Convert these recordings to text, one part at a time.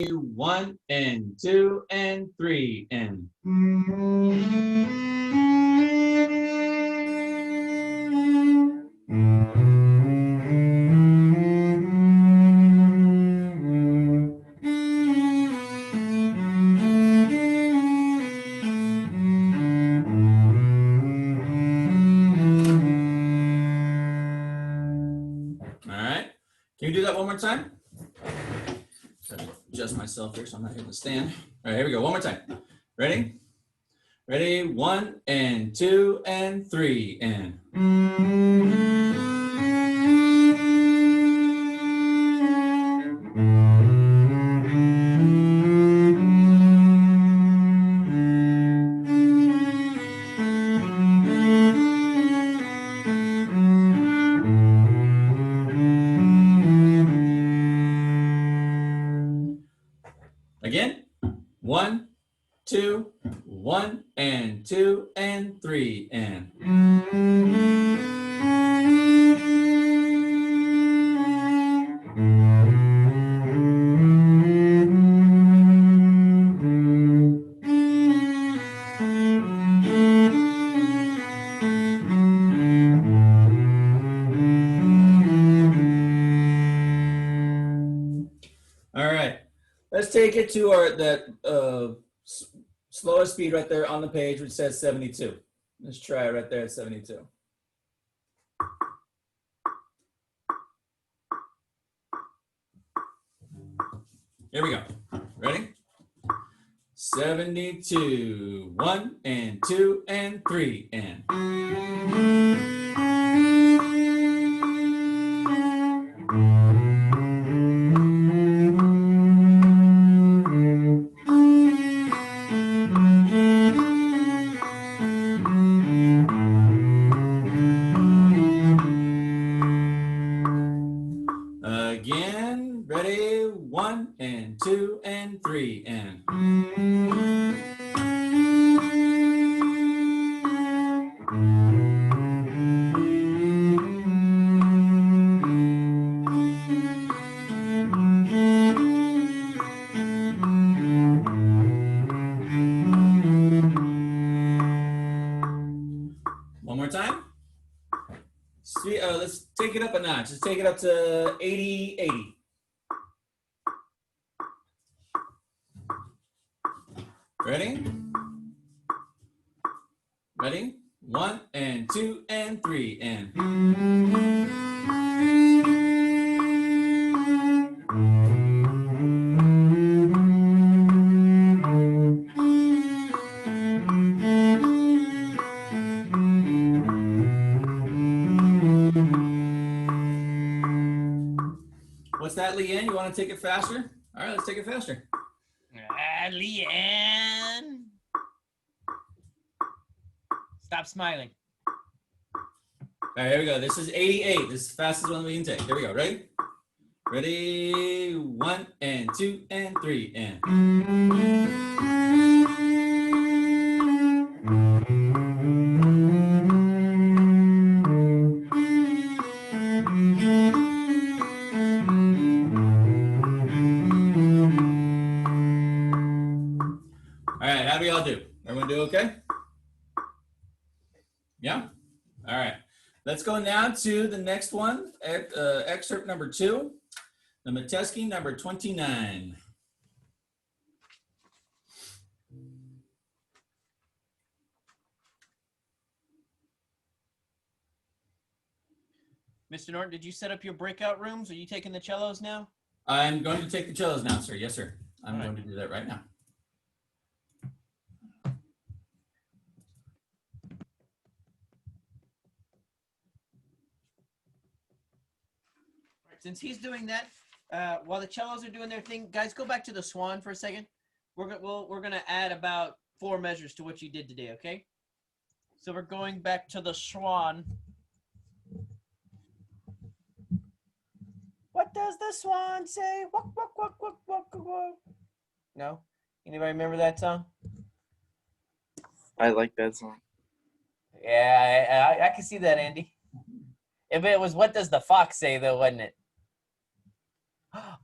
1 and 2 and 3 and. All right. Can you do that one more time? Adjust myself here so I'm not hitting the stand. All right, here we go. One more time. Ready? Ready? 1 and 2 and 3 and. Again. 1, 2, 1 and 2 and 3 and. All right, let's take it to our slowest speed right there on the page, which says 72. Let's try it right there at 72. Here we go. Ready? 72, 1 and 2 and 3 and. Again, ready? 1 and 2 and 3 and. One more time. Let's take it up a notch. Let's take it up to 80, 80. Ready? Ready? 1 and 2 and 3 and. What's that, Leanne? You want to take it faster? All right, let's take it faster. Leanne. Stop smiling. All right, here we go. This is 88. This is the fastest one we can take. Here we go. Ready? Ready? 1 and 2 and 3 and. All right, how do we all do? Everyone do okay? Yeah? All right. Let's go now to the next one, excerpt number 2, the Metesky number 29. Mr. Norton, did you set up your breakout rooms? Are you taking the cellos now? I'm going to take the cellos now, sir. Yes, sir. I'm going to do that right now. Since he's doing that, while the cellos are doing their thing, guys, go back to the swan for a second. We're gonna add about 4 measures to what you did today, okay? So we're going back to the swan. What does the swan say? Walk, walk, walk, walk, walk, walk. No? Anybody remember that song? I like that song. Yeah, I can see that, Andy. If it was What Does the Fox Say, though, wasn't it?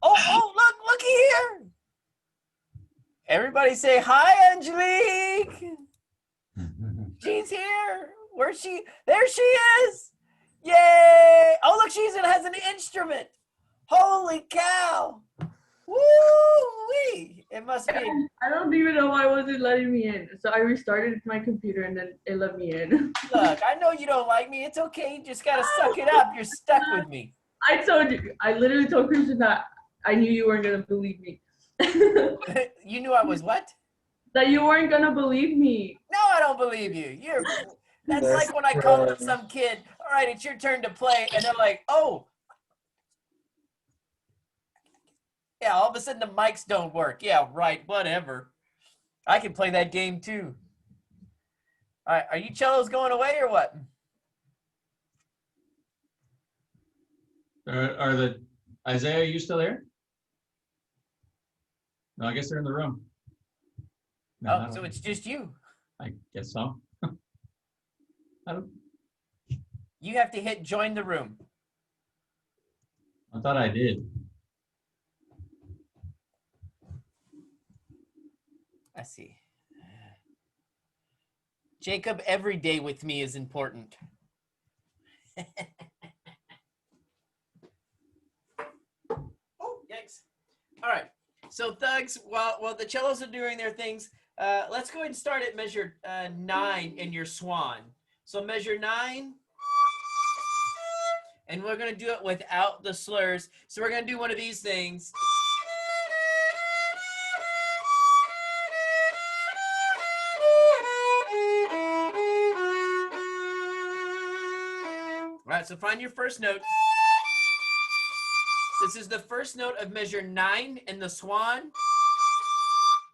Oh, looky here! Everybody say hi, Angelique. She's here. Where's she? There she is. Yay! Oh, look, has an instrument. Holy cow! Woo-wee! It must be. I don't even know why it wasn't letting me in. So I restarted my computer and then it let me in. Look, I know you don't like me. It's okay. You just gotta suck it up. You're stuck with me. I told you. I literally told Christian that I knew you weren't gonna believe me. You knew I was what? That you weren't gonna believe me. No, I don't believe you. That's like when I call up some kid, all right, it's your turn to play, and they're like, oh. Yeah, all of a sudden the mics don't work. Yeah, right, whatever. I can play that game too. All right, are you cellos going away or what? Are the Isaiah? Are you still there? No, I guess they're in the room. No, Oh, so it's just you. I guess so. I don't. You have to hit join the room. I thought I did. I see. Jacob, every day with me is important. Oh, yikes. All right. So thugs, while the cellos are doing their things, let's go ahead and start at measure 9 in your swan. So measure 9. And we're going to do it without the slurs. So we're going to do one of these things. All right, so find your first note. This is the first note of measure 9 in the swan.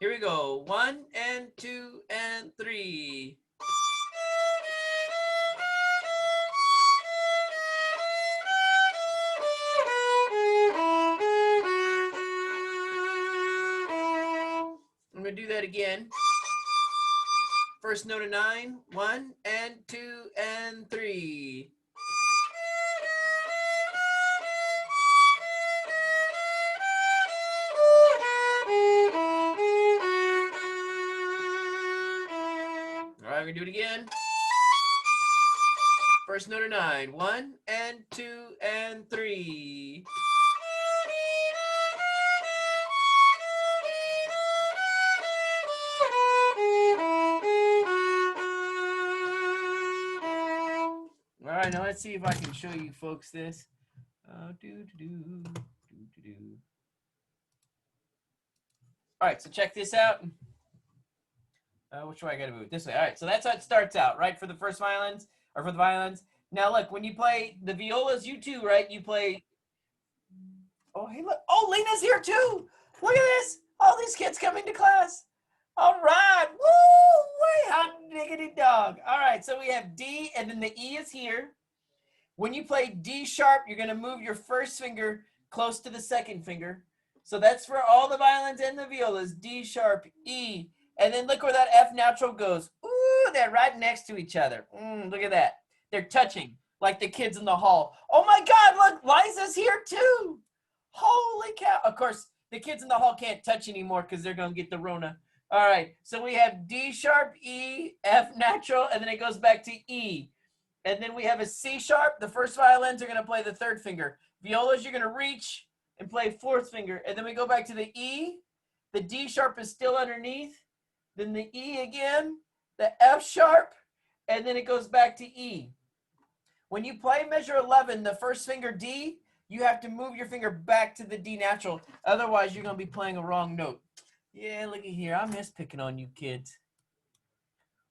Here we go. 1 and 2 and 3. I'm going to do that again. First note of 9. 1 and 2 and 3. All right, we're going to do it again. First note of 9. 1 and 2 and 3. All right, now let's see if I can show you folks this. All right, so check this out. Which way I gotta move? This way. All right, so that's how it starts out, right? For the first violins, or for the violins. Now look, when you play the violas, you too, right? You play. Oh, hey, look. Oh, Lena's here too. Look at this. All these kids coming to class. All right. Woo! Way hot diggity dog. All right, so we have D, and then the E is here. When you play D sharp, you're gonna move your first finger close to the second finger. So that's for all the violins and the violas. D sharp, E. And then look where that F natural goes. Ooh, they're right next to each other. Look at that. They're touching like the kids in the hall. Oh my God, look, Liza's here too. Holy cow. Of course, the kids in the hall can't touch anymore because they're going to get the Rona. All right, so we have D sharp, E, F natural, and then it goes back to E. And then we have a C sharp. The first violins are going to play the third finger. Violas, you're going to reach and play fourth finger. And then we go back to the E. The D sharp is still underneath. Then the E again, the F sharp, and then it goes back to E. When you play measure 11, the first finger D, you have to move your finger back to the D natural. Otherwise, you're going to be playing a wrong note. Yeah, look at here. I miss picking on you kids.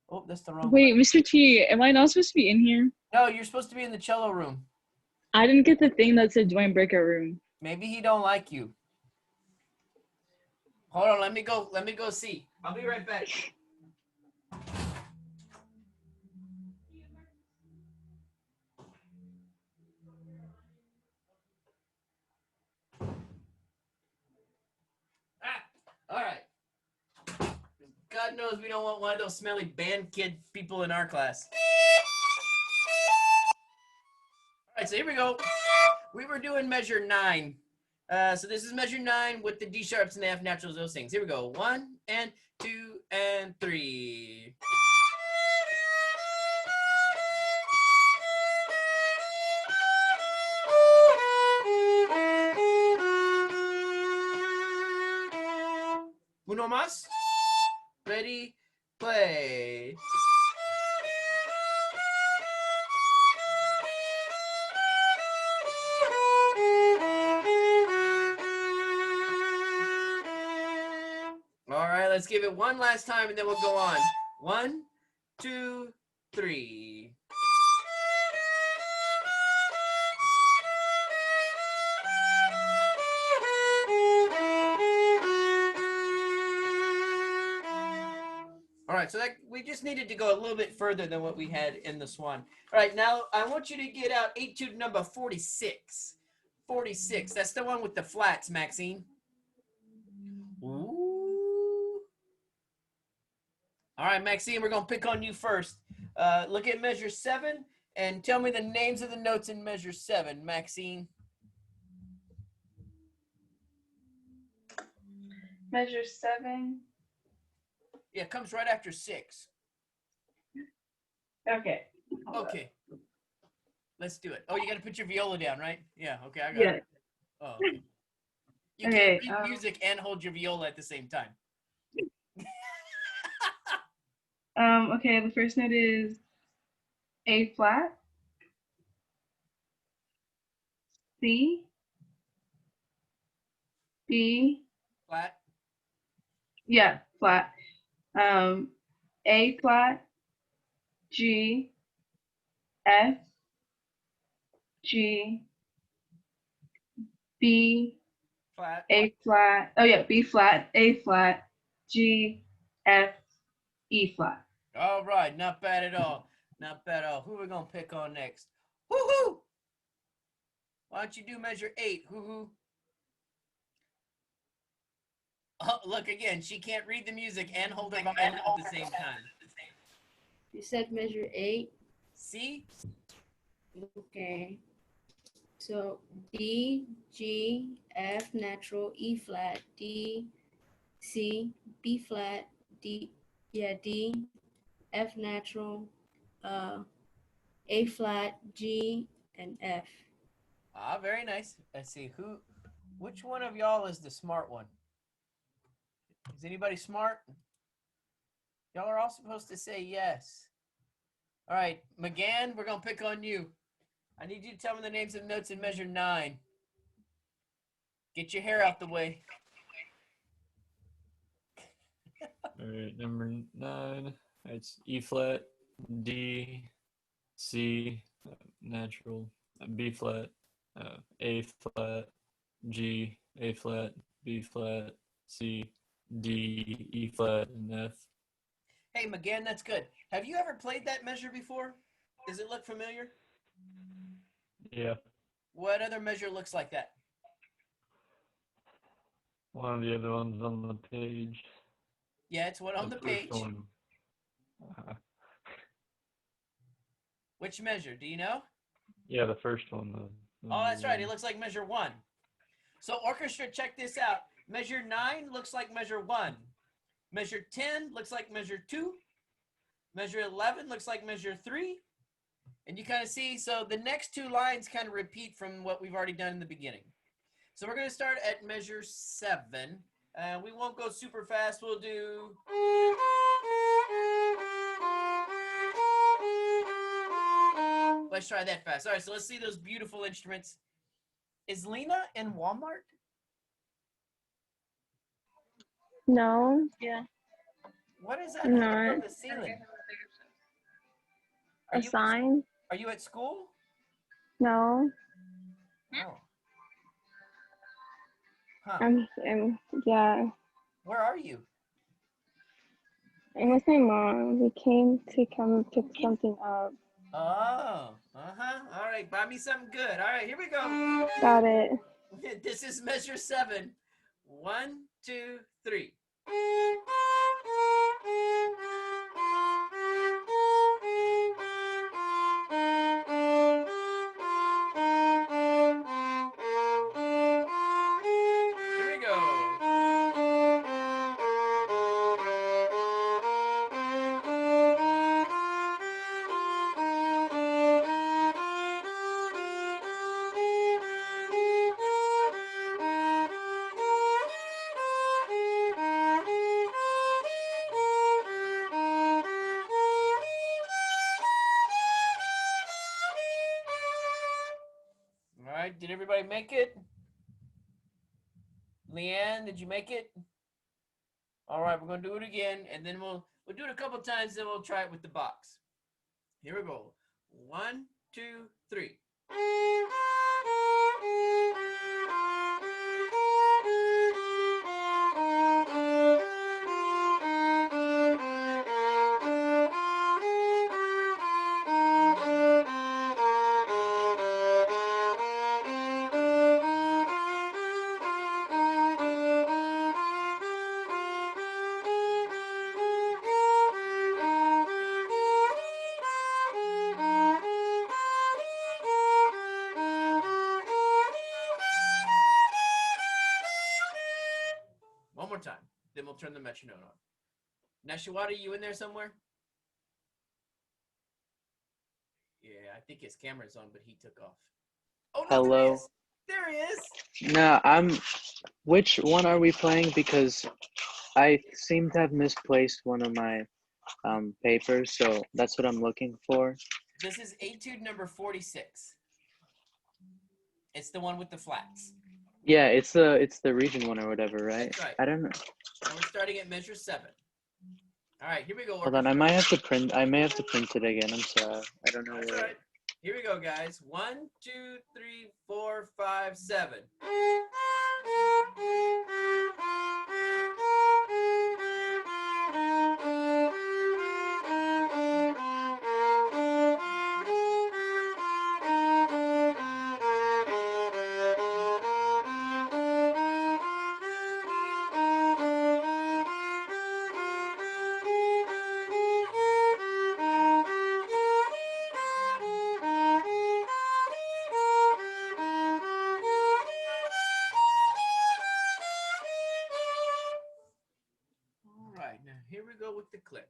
Oh, that's the wrong Wait, one. Mr. T, am I not supposed to be in here? No, you're supposed to be in the cello room. I didn't get the thing that said join breakout room. Maybe he don't like you. Hold on, let me go see. I'll be right back. All right. God knows we don't want one of those smelly band kid people in our class. All right, so here we go. We were doing measure 9. So this is measure 9 with the D sharps and the F naturals, those things. Here we go. 1 and 2 and 3. Uno más. Ready, play. All right, let's give it one last time and then we'll go on. 1, 2, 3. All right, so that we just needed to go a little bit further than what we had in the Swan. All right, now I want you to get out etude number 46. 46, that's the one with the flats, Maxine. Ooh. All right, Maxine, we're going to pick on you first. Look at measure 7 and tell me the names of the notes in measure 7, Maxine. Measure 7. Yeah, it comes right after 6. Okay. Okay. Let's do it. Oh, you got to put your viola down, right? Yeah, okay, I got Yeah. it. Oh, okay. You Okay, can't read music and hold your viola at the same time. Okay, the first note is A flat, C, B, Flat. yeah, flat. A flat, G, F, G, B, Flat. A flat. Oh yeah, B flat, A flat, G, F, E flat. All right, not bad at all. Not bad at all. Who are we going to pick on next? Woohoo! Why don't you do measure 8? Hoo-hoo. Oh, look again. She can't read the music and hold her violin at the same time. You said measure 8. See? Okay. So D, G, F natural, E flat, D, C, B flat, D, F natural, A flat, G, and F. Ah, very nice. Let's see. Which one of y'all is the smart one? Is anybody smart? Y'all are all supposed to say yes. All right, McGann, we're going to pick on you. I need you to tell me the names of notes in measure 9. Get your hair out the way. All right, number 9. It's E flat, D, C, natural, B flat, A flat, G, A flat, B flat, C, D, E flat, and F. Hey, McGann, that's good. Have you ever played that measure before? Does it look familiar? Yeah, What other measure looks like that? one of the other ones on the page. Yeah, it's one on the first page. one. Which measure? Do you know? Yeah, the first one. Oh, that's right. It looks like measure 1. So, orchestra, check this out. Measure 9 looks like measure 1. Measure 10 looks like measure 2. Measure 11 looks like measure 3. And you kind of see, so the next 2 lines kind of repeat from what we've already done in the beginning. So we're going to start at measure 7. We won't go super fast. We'll do... Let's try that fast. All right, so let's see those beautiful instruments. Is Lena in Walmart? No, What is that I'm hanging not. from the ceiling? A sign? Are you at school? No, Oh. Huh. yeah. Where are you? I'm with my mom. We came to come and pick something up. Oh, uh-huh. All right, buy me something good. All right, here we go. Got it. This is measure 7. 1, 2, 3. did everybody make it? Leanne, did you make it? All right, we're gonna do it again, and then we'll do it a couple times, then we'll try it with the box. Here we go. 1, 2, 3. One more time, then we'll turn the metronome on. Nashawada, you in there somewhere? Yeah, I think his camera's on, but he took off. Oh, no, there he Hello. is. There he is. No, which one are we playing? Because I seem to have misplaced one of my papers, so that's what I'm looking for. This is etude number 46. It's the one with the flats. Yeah, it's the region one or whatever, right? That's right. I don't know. And we're starting at measure 7. All right, here we go. Hold on, I may have to print it again. I'm sorry. I don't know That's where. all right. Here we go, guys. 1, 2, 3, 4, 5, 7. All right, now here we go with the click.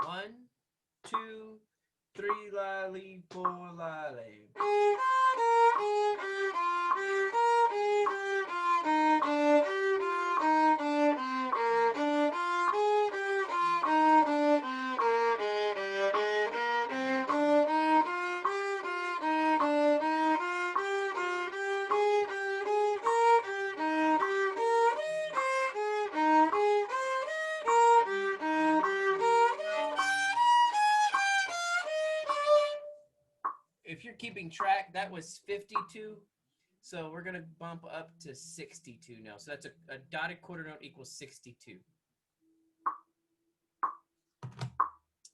1, 2, 3, lily, 4, lily. If you're keeping track, that was 52. So we're going to bump up to 62 now. So that's a dotted quarter note equals 62.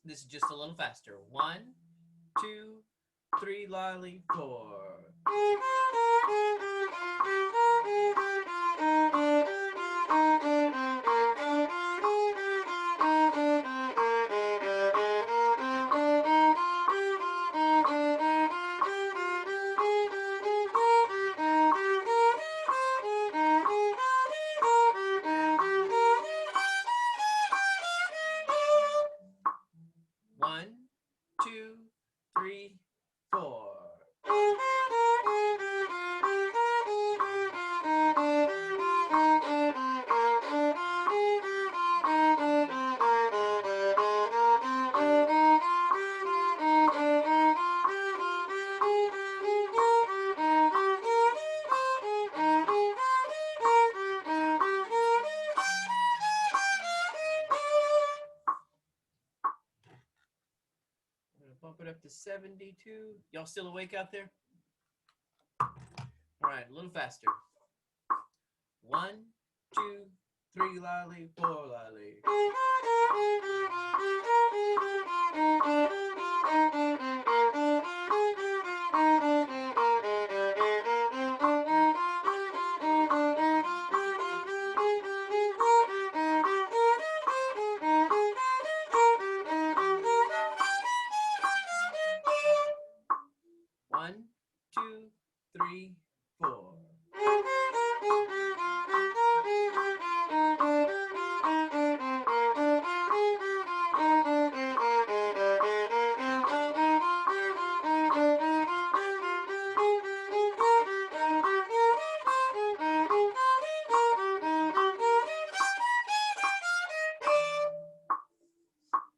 This is just a little faster. 1, 2, 3, lily, 4. One, 2, 3, 4. Bump it up to 72. Y'all still awake out there? All right, a little faster. 1, 2, 3, lily, 4, lily. One, 2, 3, 4.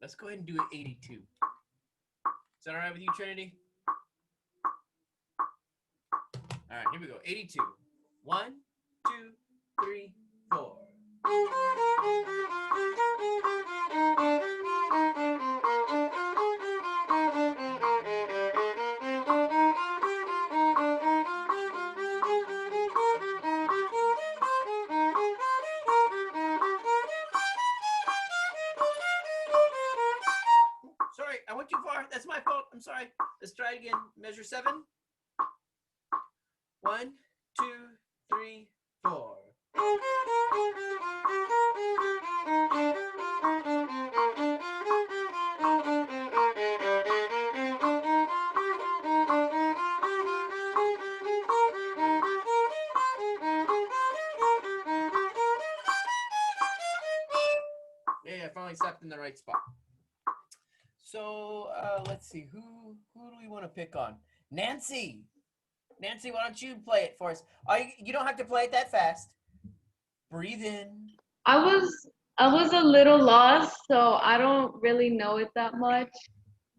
Let's ahead and do it 82. Is that all right with you, Trinity? All right, here we go. 82. 1, 2, 3, 4. Sorry, I went too far. That's my fault. I'm sorry. Let's try it again. Measure 7. 1, 2, 3, 4. Yeah, I finally stepped in the right spot. So let's see, who do we want to pick on? Nancy. Nancy, why don't you play it for us? You don't have to play it that fast. Breathe in. I was a little lost, so I don't really know it that much.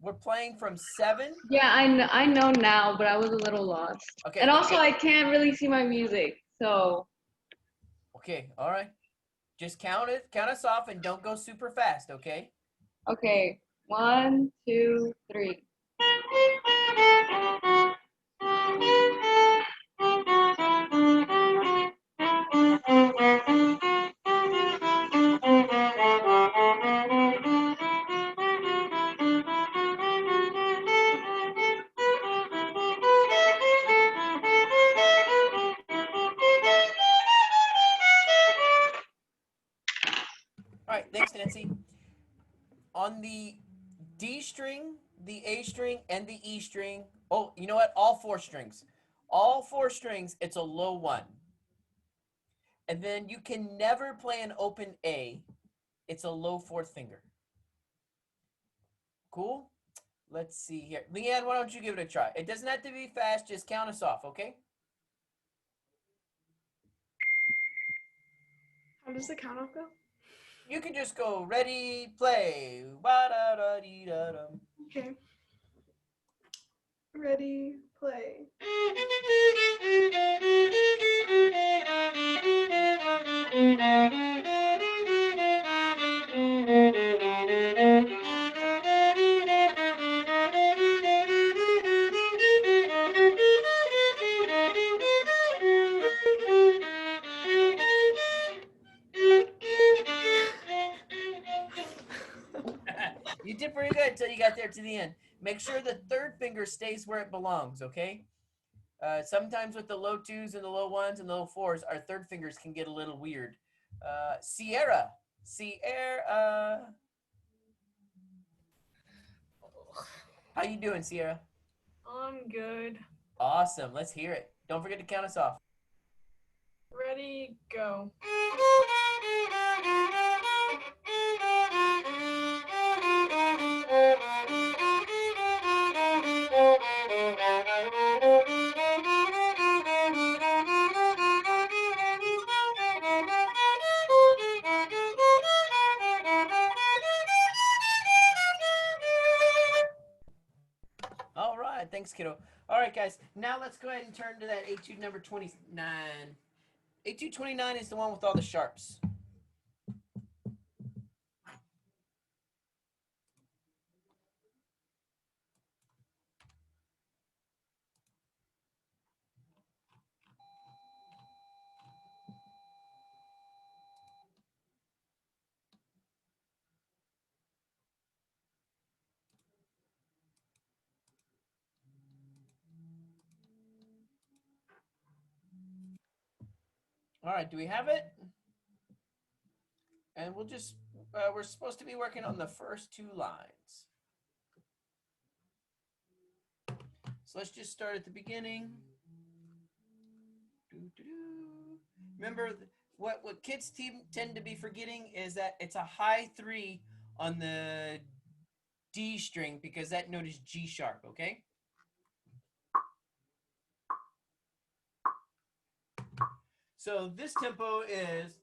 We're playing from 7. Yeah, I know now, but I was a little lost. Okay. And also, I can't really see my music, so. Okay, all right. Just count us off and don't go super fast, okay? Okay, 1, 2, 3. All right, thanks, Nancy. On the D string, the A string, and the E string, oh, you know what? All 4 strings. All 4 strings, it's a low 1. And then you can never play an open A. It's a low 4th finger. Cool? Let's see here. Leanne, why don't you give it a try? It doesn't have to be fast. Just count us off, okay? How does the count off go? You can just go ready, play. Ba-da-da-dee-da-dum. Okay. Ready, play. You did pretty good until you got there to the end. Make sure the 3rd finger stays where it belongs, okay? Sometimes with the low 2s and the low 1s and the low 4s, our 3rd fingers can get a little weird. Sierra. How you doing, Sierra? I'm good. Awesome. Let's hear it. Don't forget to count us off. Ready, go. All right. Thanks, kiddo. All right, guys. Now let's go ahead and turn to that etude number 29. Etude 29 is the one with all the sharps. All right, do we have it? And we'll just, we're supposed to be working on the first 2 lines. So let's just start at the beginning. Remember, what kids tend to be forgetting is that it's a high 3 on the D string because that note is G sharp, okay? So this tempo is...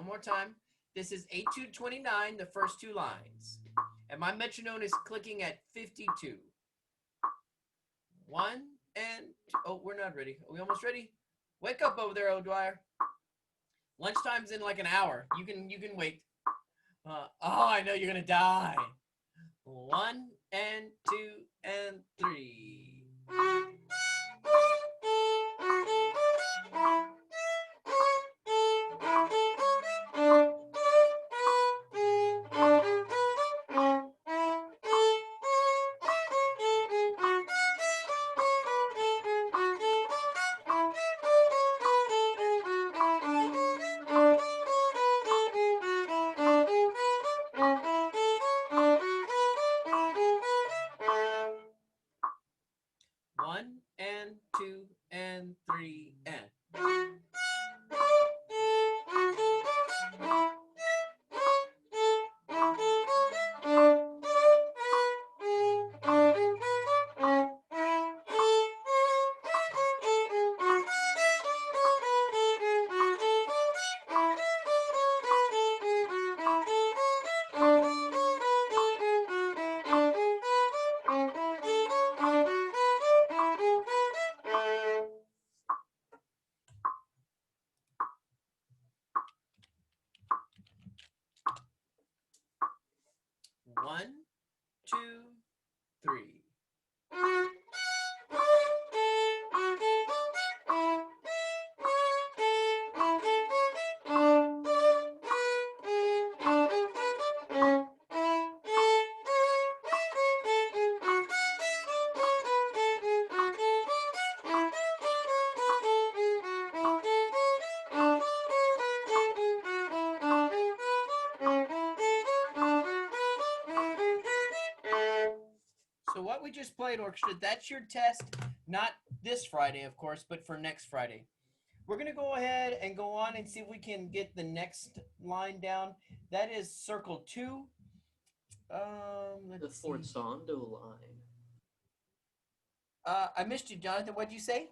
more time. This is 8229, the first two lines. And my metronome is clicking at 52. 1 and 2. Oh, we're not ready. Are we almost ready? Wake up over there, O'Dwyer. Lunchtime's in like an hour. You can wait. Oh, I know you're gonna die. 1 and 2 and 3. One and 2 and 3 and. One, 2, 3. So what we just played, Orchestra, that's your test, not this Friday, of course, but for next Friday. We're going to go ahead and go on and see if we can get the next line down. That is circle 2. The forzando line. I missed you, Jonathan. What'd you say?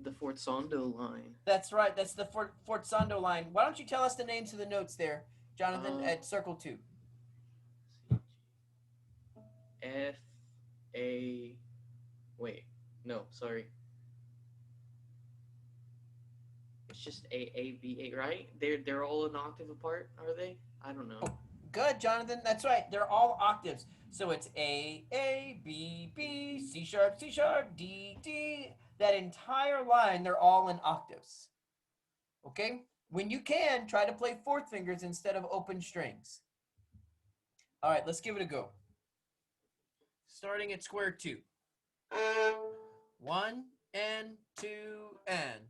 The forzando line. That's right. That's the forzando line. Why don't you tell us the names of the notes there, Jonathan, at circle 2? F, A, wait, no, sorry. It's just A, B, A, right? They're all an octave apart, are they? I don't know. Good, Jonathan. That's right. They're all octaves. So it's A, B, B, C sharp, D, D. That entire line, they're all in octaves. Okay? When you can, try to play fourth fingers instead of open strings. All right, let's give it a go. Starting at square 2. 1 and 2 and.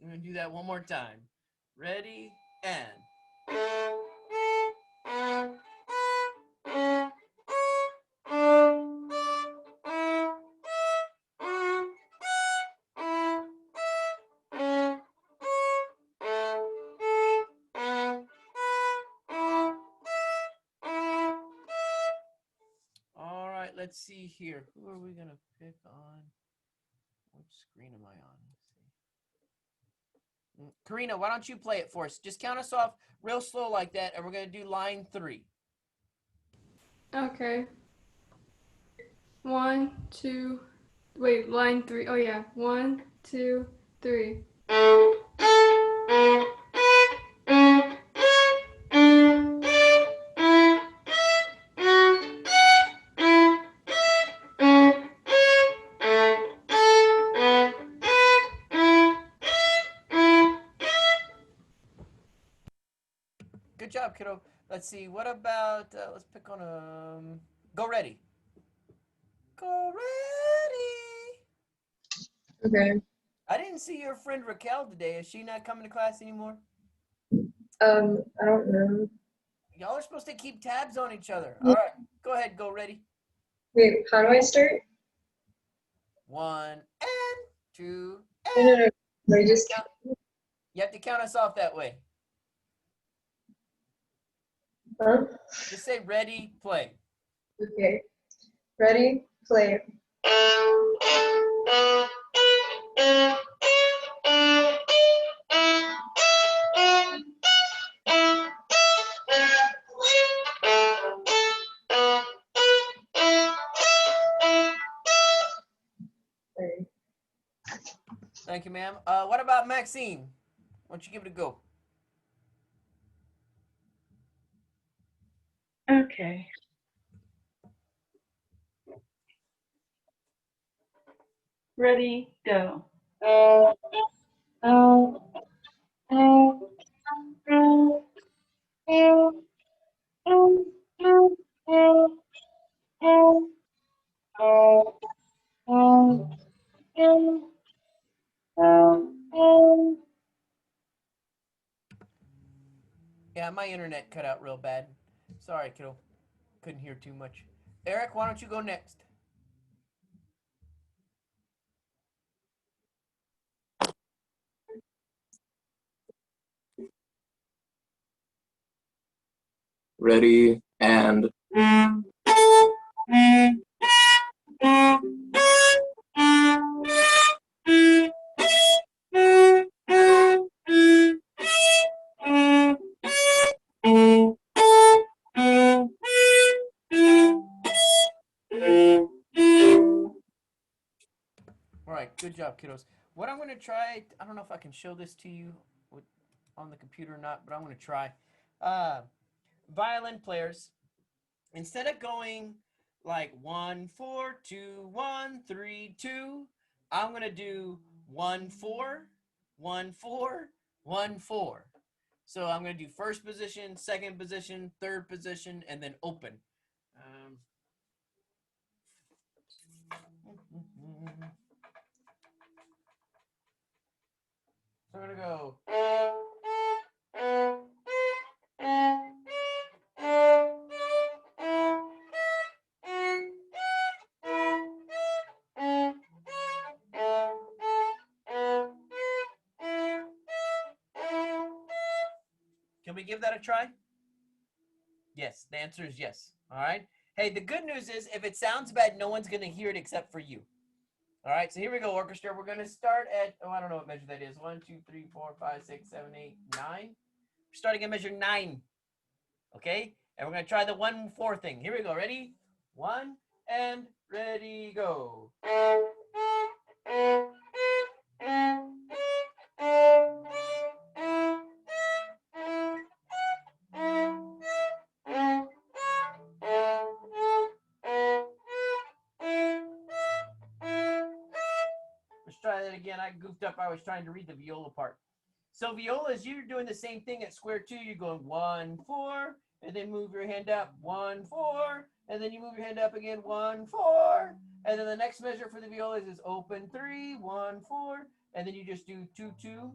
I'm going to do that one more time. Ready, and. All right, let's see here. Who are we going to pick on? Which screen am I on? Let's see. Karina, why don't you play it for us? Just count us off real slow like that, and we're going to do line 3. Okay. 1, 2. Wait, line 3. Oh yeah. 1, 2, 3. Good job, kiddo. Let's see. What about, let's pick on Go Ready. Go Ready. Okay. I didn't see your friend Raquel today. Is she not coming to class anymore? I don't know. Y'all are supposed to keep tabs on each other. All right. Go ahead. Go Ready. Wait, how do I start? 1 and 2 No, and. no, no. Wait, just You have to count us off that way. Huh? Just say ready, play. Okay. Ready, play. Sorry. Thank you, ma'am. What about Maxine? Why don't you give it a go? Okay. Ready, go. Yeah, my internet cut out real bad. Sorry, kiddo. Couldn't hear too much. Eric, why don't you go next? Ready, and All right, good job, kiddos. What I'm going to try, I don't know if I can show this to you on the computer or not, but I'm going to try. Violin players, instead of going like 1 4 2 1 3 2, I'm going to do 1 4 1 4 1 4. So I'm going to do first position, second position, third position, and then open. So I'm going to go. Can we give that a try? Yes, the answer is yes. All right. Hey, the good news is if it sounds bad, no one's going to hear it except for you. All right, so here we go, orchestra. We're going to start at, I don't know what measure that is. 1, 2, 3, 4, 5, 6, 7, 8, 9. We're starting at measure 9. Okay? And we're going to try the 1 4 thing. Here we go. Ready? 1 and ready, go. Let's try that again. I goofed up. I was trying to read the viola part. So violas, you're doing the same thing at square 2. You're going 1 4, and then move your hand up 1 4, and then you move your hand up again 1 4, and then the next measure for the violas is open 3 1 4, and then you just do 2 2,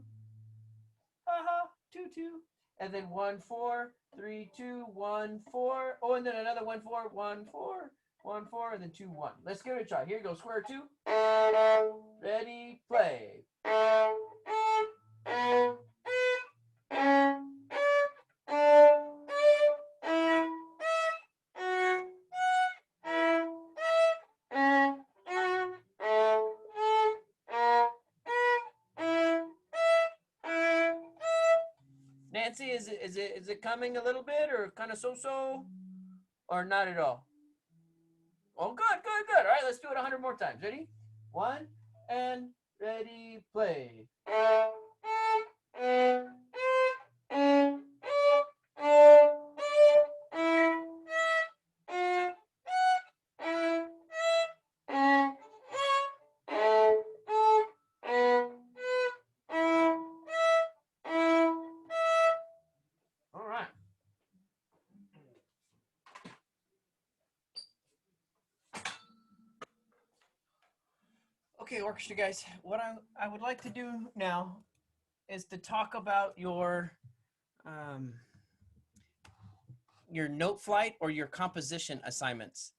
2 2, and then 1 4 3 2 1 4. Oh, and then another 1 4 1 4 1 4, and then 2 1. Let's give it a try. Here you go. Square 2. Ready, play. Nancy, is it coming a little bit, or kind of so, or not at all? Oh, good, good, good. All right, let's do it 100 more times. Ready? 1 and ready, play. All right. Okay, orchestra guys, what I would like to do now is to talk about your note flight or your composition assignments.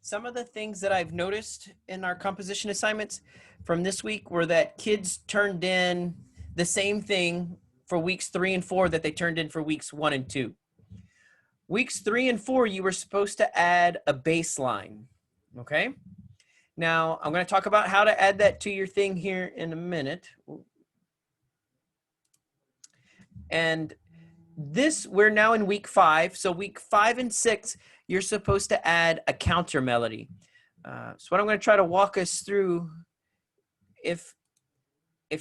Some of the things that I've noticed in our composition assignments from this week were that kids turned in the same thing for weeks 3 and 4 that they turned in for weeks 1 and 2. Weeks 3 and 4, you were supposed to add a baseline. Okay. Now I'm going to talk about how to add that to your thing here in a minute. And this, we're now in week 5. So week 5 and 6, you're supposed to add a counter melody. So what I'm going to try to walk us through, if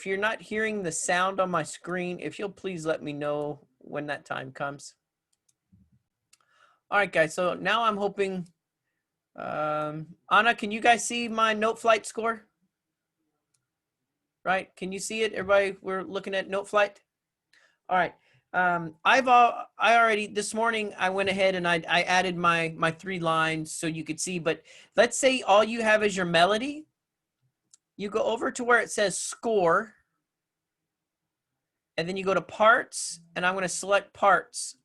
you're not hearing the sound on my screen, if you'll please let me know when that time comes. All right, guys. So now I'm hoping, Anna, can you guys see my note flight score? Right? Can you see it? Everybody, we're looking at note flight. All right. I already, this morning, I went ahead and I added my 3 lines so you could see, but let's say all you have is your melody. You go over to where it says score, and then you go to parts, and I'm going to select parts.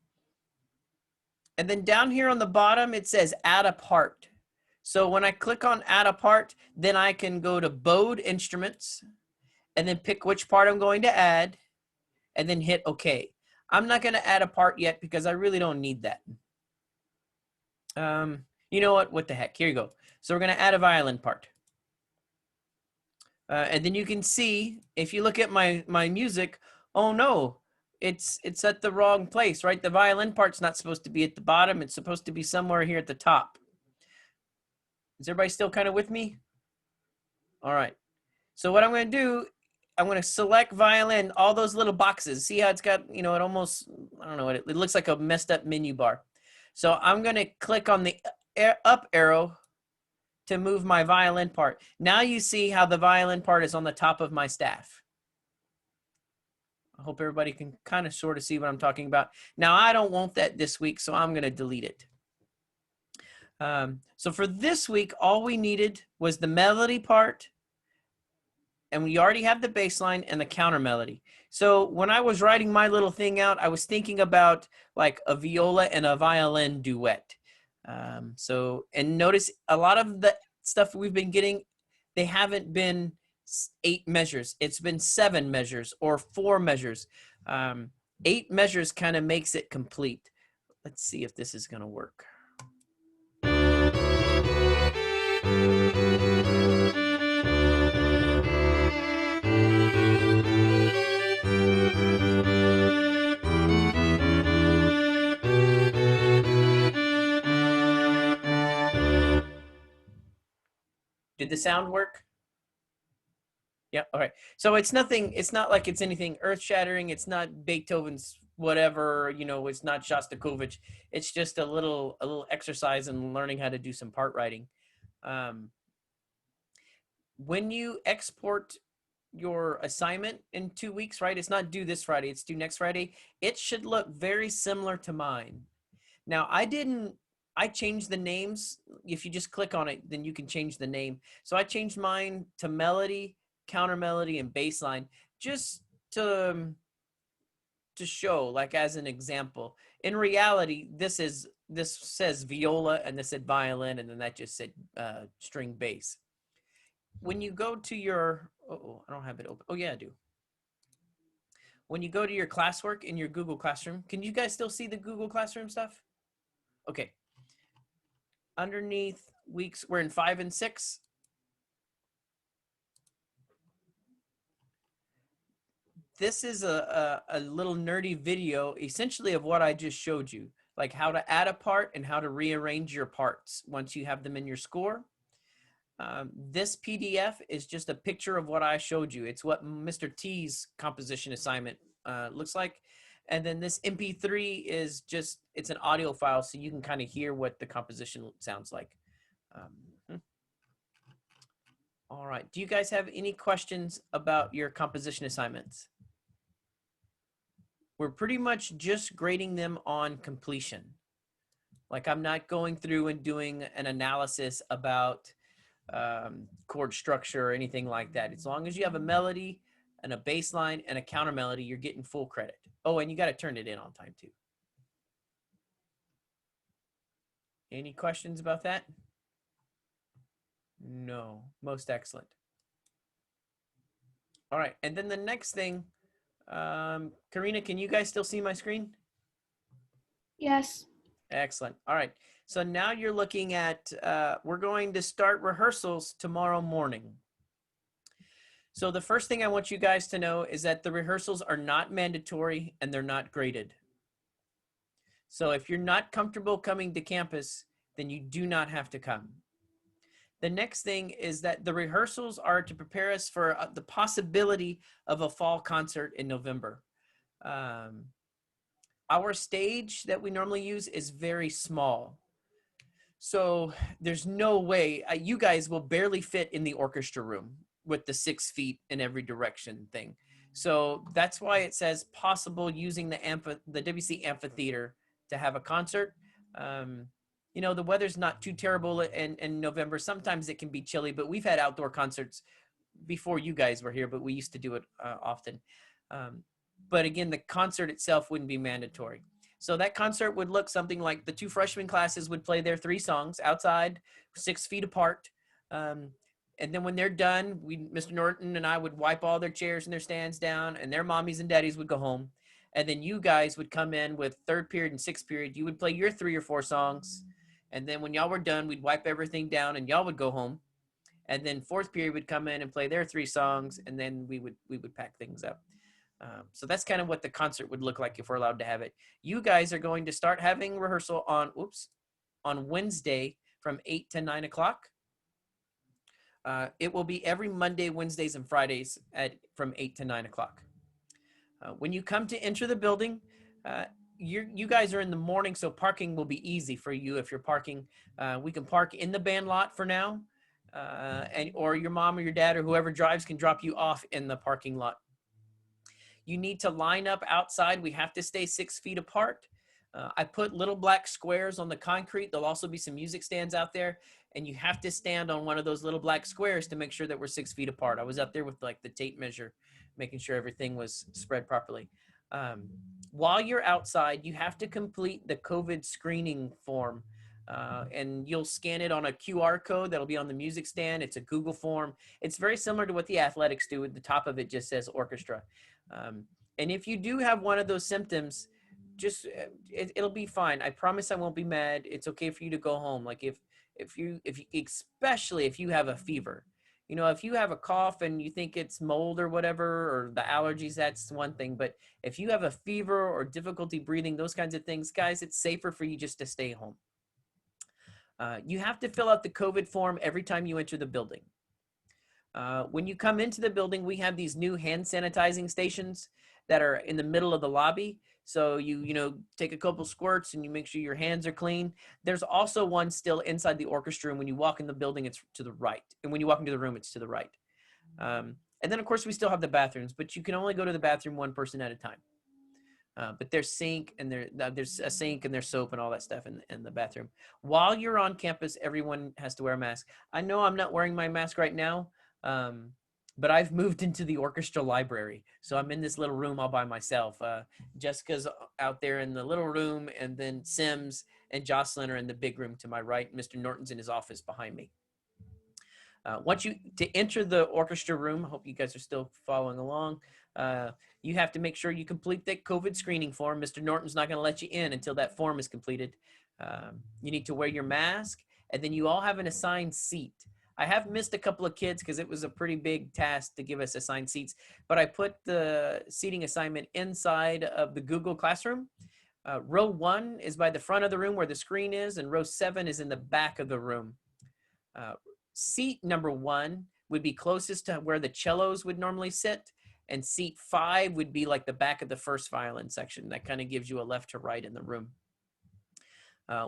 And then down here on the bottom, it says add a part. So when I click on add a part, then I can go to bowed instruments and then pick which part I'm going to add and then hit OK. I'm not going to add a part yet because I really don't need that. You know what? What the heck? Here you go. So we're going to add a violin part. And then you can see, if you look at my music, oh no, it's at the wrong place, right? The violin part's not supposed to be at the bottom. It's supposed to be somewhere here at the top. Is everybody still kind of with me? All right. So what I'm going to do, I'm going to select violin, all those little boxes. See how it's got, you know, it almost, I don't know, it looks like a messed up menu bar. So I'm going to click on the up arrow to move my violin part. Now you see how the violin part is on the top of my staff. I hope everybody can kind of sort of see what I'm talking about. Now I don't want that this week, so I'm going to delete it. So for this week, all we needed was the melody part, and we already have the bass line and the counter melody. So when I was writing my little thing out, I was thinking about like a viola and a violin duet. And notice a lot of the stuff we've been getting, they haven't been 8 measures. It's been 7 measures or 4 measures. 8 measures kind of makes it complete. Let's see if this is going to work. Did the sound work? Yeah, all right. So it's nothing, it's not like it's anything earth-shattering. It's not Beethoven's whatever, you know, it's not Shostakovich. It's just a little exercise in learning how to do some part writing. When you export your assignment in 2 weeks, right? It's not due this Friday, it's due next Friday. It should look very similar to mine. Now, I changed the names. If you just click on it, then you can change the name. So I changed mine to melody, counter melody, and bass line, just to show, like as an example. In reality, this says viola, and this said violin, and then that just said string bass. When you go to your, I don't have it open. Oh yeah, I do. When you go to your classwork in your Google Classroom, can you guys still see the Google Classroom stuff? Okay. Underneath weeks, we're in 5 and 6. This is a little nerdy video, essentially, of what I just showed you, like how to add a part and how to rearrange your parts once you have them in your score. This PDF is just a picture of what I showed you. It's what Mr. T's composition assignment looks like. And then this MP3 is just, it's an audio file, so you can kind of hear what the composition sounds like. All right. Do you guys have any questions about your composition assignments? We're pretty much just grading them on completion. Like, I'm not going through and doing an analysis about chord structure or anything like that. As long as you have a melody and a bass line and a counter melody, you're getting full credit. Oh, and you got to turn it in on time too. Any questions about that? No, most excellent. All right, and then the next thing Karina, can you guys still see my screen? Yes. Excellent. All right. So now you're looking at, we're going to start rehearsals tomorrow morning. So the first thing I want you guys to know is that the rehearsals are not mandatory and they're not graded. So if you're not comfortable coming to campus, then you do not have to come. The next thing is that the rehearsals are to prepare us for the possibility of a fall concert in November. Our stage that we normally use is very small. So there's no way, you guys will barely fit in the orchestra room with the 6 feet in every direction thing. So that's why it says possible using the WC amphitheater to have a concert. You know, the weather's not too terrible in November. Sometimes it can be chilly, but we've had outdoor concerts before you guys were here, but we used to do it often. But again, the concert itself wouldn't be mandatory. So that concert would look something like the 2 freshman classes would play their 3 songs outside, 6 feet apart. And then when they're done, Mr. Norton and I would wipe all their chairs and their stands down, and their mommies and daddies would go home. And then you guys would come in with 3rd period and 6th period. You would play your 3 or 4 songs. And then when y'all were done, we'd wipe everything down and y'all would go home. And then 4th period would come in and play their 3 songs, and then we would pack things up. So that's kind of what the concert would look like if we're allowed to have it. You guys are going to start having rehearsal on Wednesday from 8 to 9 o'clock. It will be every Monday, Wednesdays, and Fridays from 8 to 9 o'clock. When you come to enter the building, you guys are in the morning, so parking will be easy for you if you're parking. We can park in the band lot for now, or your mom or your dad or whoever drives can drop you off in the parking lot. You need to line up outside. We have to stay 6 feet apart. I put little black squares on the concrete. There'll also be some music stands out there, and you have to stand on one of those little black squares to make sure that we're 6 feet apart. I was up there with like the tape measure, making sure everything was spread properly. While you're outside, you have to complete the COVID screening form, and you'll scan it on a QR code that'll be on the music stand. It's a Google form. It's very similar to what the athletics do. At the top of it just says orchestra. And if you do have one of those symptoms, just it'll be fine. I promise I won't be mad. It's okay for you to go home. Like if you especially if you have a fever, you know, if you have a cough and you think it's mold or whatever, or the allergies, that's one thing. But if you have a fever or difficulty breathing, those kinds of things, guys, it's safer for you just to stay home. You have to fill out the COVID form every time you enter the building. When you come into the building, we have these new hand sanitizing stations that are in the middle of the lobby. So you take a couple squirts and you make sure your hands are clean. There's also one still inside the orchestra room. When you walk in the building, it's to the right. And when you walk into the room, it's to the right. And then, of course, we still have the bathrooms, but you can only go to the bathroom 1 person at a time. But there's sink and there's a sink and there's soap and all that stuff in the bathroom. While you're on campus, everyone has to wear a mask. I know I'm not wearing my mask right now, but I've moved into the orchestra library. So I'm in this little room all by myself. Jessica's out there in the little room, and then Sims and Jocelyn are in the big room to my right. Mr. Norton's in his office behind me. To enter the orchestra room, I hope you guys are still following along. You have to make sure you complete that COVID screening form. Mr. Norton's not going to let you in until that form is completed. You need to wear your mask, and then you all have an assigned seat. I have missed a couple of kids because it was a pretty big task to give us assigned seats, but I put the seating assignment inside of the Google Classroom. Row 1 is by the front of the room where the screen is, and row 7 is in the back of the room. Seat number 1 would be closest to where the cellos would normally sit, and seat 5 would be like the back of the first violin section. That kind of gives you a left to right in the room.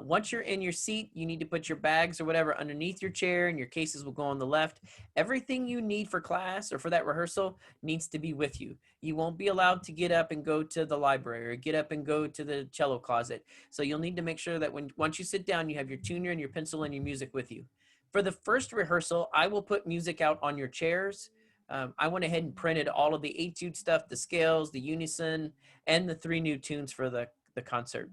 Once you're in your seat, you need to put your bags or whatever underneath your chair, and your cases will go on the left. Everything you need for class or for that rehearsal needs to be with you. You won't be allowed to get up and go to the library or get up and go to the cello closet. So you'll need to make sure that once you sit down, you have your tuner and your pencil and your music with you. For the first rehearsal, I will put music out on your chairs. I went ahead and printed all of the etude stuff, the scales, the unison, and the 3 new tunes for the concert.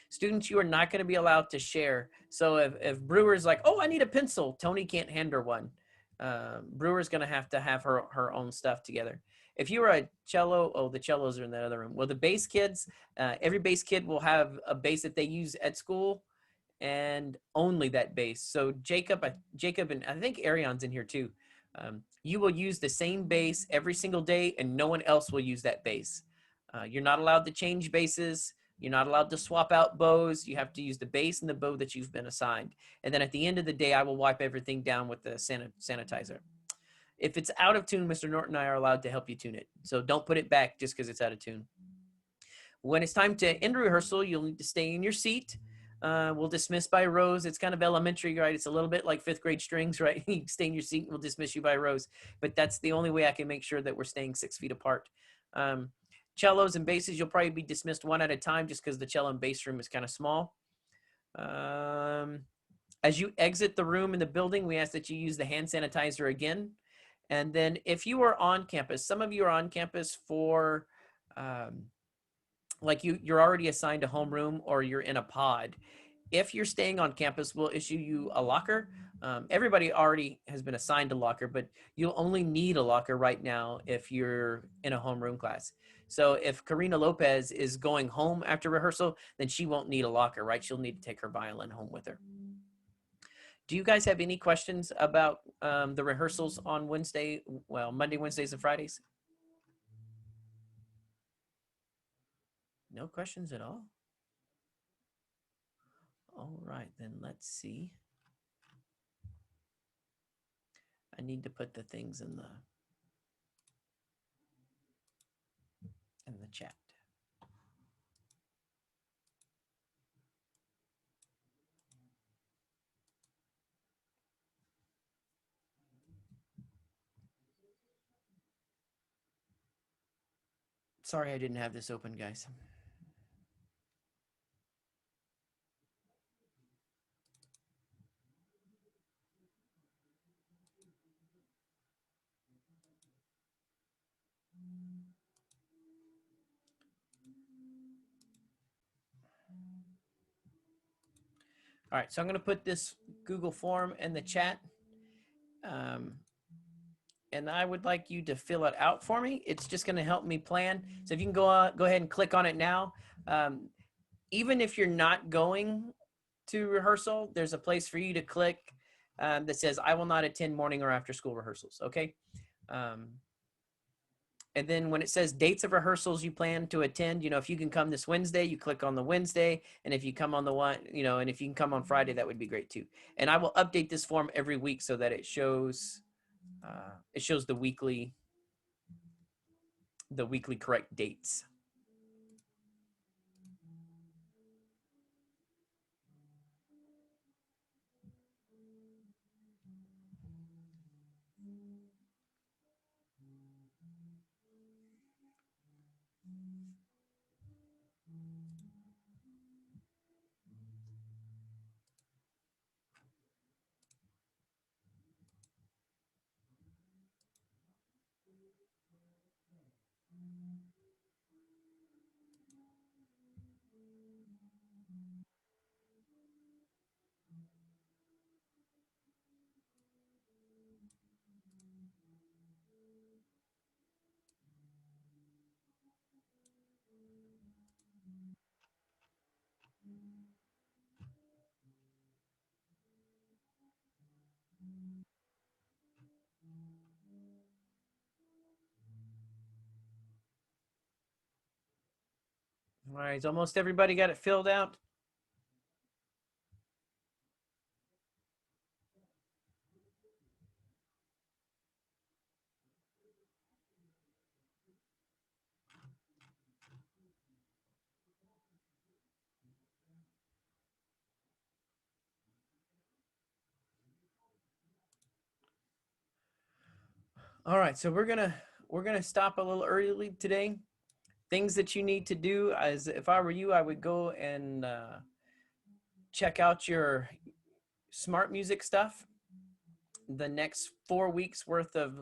Students, you are not going to be allowed to share. So if Brewer's like, oh, I need a pencil, Tony can't hand her one. Brewer's going to have her own stuff together. if you were a cello, oh, the cellos are in that other room. Well, the bass kids, every bass kid will have a bass that they use at school, and only that bass. So Jacob, and I think Arion's in here too. You will use the same bass every single day, and no one else will use that bass. You're not allowed to change basses. You're not allowed to swap out bows. You have to use the bass and the bow that you've been assigned. And then at the end of the day, I will wipe everything down with the sanitizer. If it's out of tune, Mr. Norton and I are allowed to help you tune it. So don't put it back just because it's out of tune. When it's time to end rehearsal, you'll need to stay in your seat. We'll dismiss by rows. It's kind of elementary, right? It's a little bit like 5th grade strings, right? You stay in your seat and we'll dismiss you by rows. But that's the only way I can make sure that we're staying 6 feet apart. Cellos and basses, you'll probably be dismissed one at a time just because the cello and bass room is kind of small. As you exit the room in the building, we ask that you use the hand sanitizer again. And then if you are on campus, some of you are on campus for, like you're already assigned a homeroom or you're in a pod. If you're staying on campus, we'll issue you a locker. Everybody already has been assigned a locker, but you'll only need a locker right now if you're in a homeroom class. So if Karina Lopez is going home after rehearsal, then she won't need a locker, right? She'll need to take her violin home with her. Do you guys have any questions about the rehearsals on Monday, Wednesdays, and Fridays? No questions at all? All right, then let's see. I need to put the things in the chat. Sorry I didn't have this open, guys. All right, so I'm going to put this Google form in the chat. And I would like you to fill it out for me. It's just going to help me plan. So if you can go ahead and click on it now. Even if you're not going to rehearsal, there's a place for you to click that says, I will not attend morning or after school rehearsals, okay? And then when it says dates of rehearsals you plan to attend, if you can come this Wednesday, you click on the Wednesday. And if you come on the one, and if you can come on Friday, that would be great too. And I will update this form every week so that it shows the weekly correct dates. All right, almost everybody got it filled out? All right, so we're gonna stop a little early today. Things that you need to do, as if I were you, I would go and check out your smart music stuff. The next 4 weeks worth of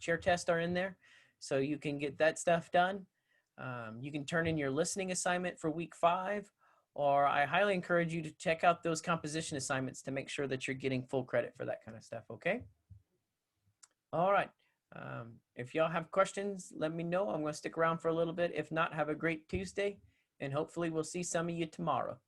chair tests are in there, so you can get that stuff done. You can turn in your listening assignment for week 5, or I highly encourage you to check out those composition assignments to make sure that you're getting full credit for that kind of stuff, okay? All right. If y'all have questions, let me know. I'm going to stick around for a little bit. If not, have a great Tuesday, and hopefully we'll see some of you tomorrow.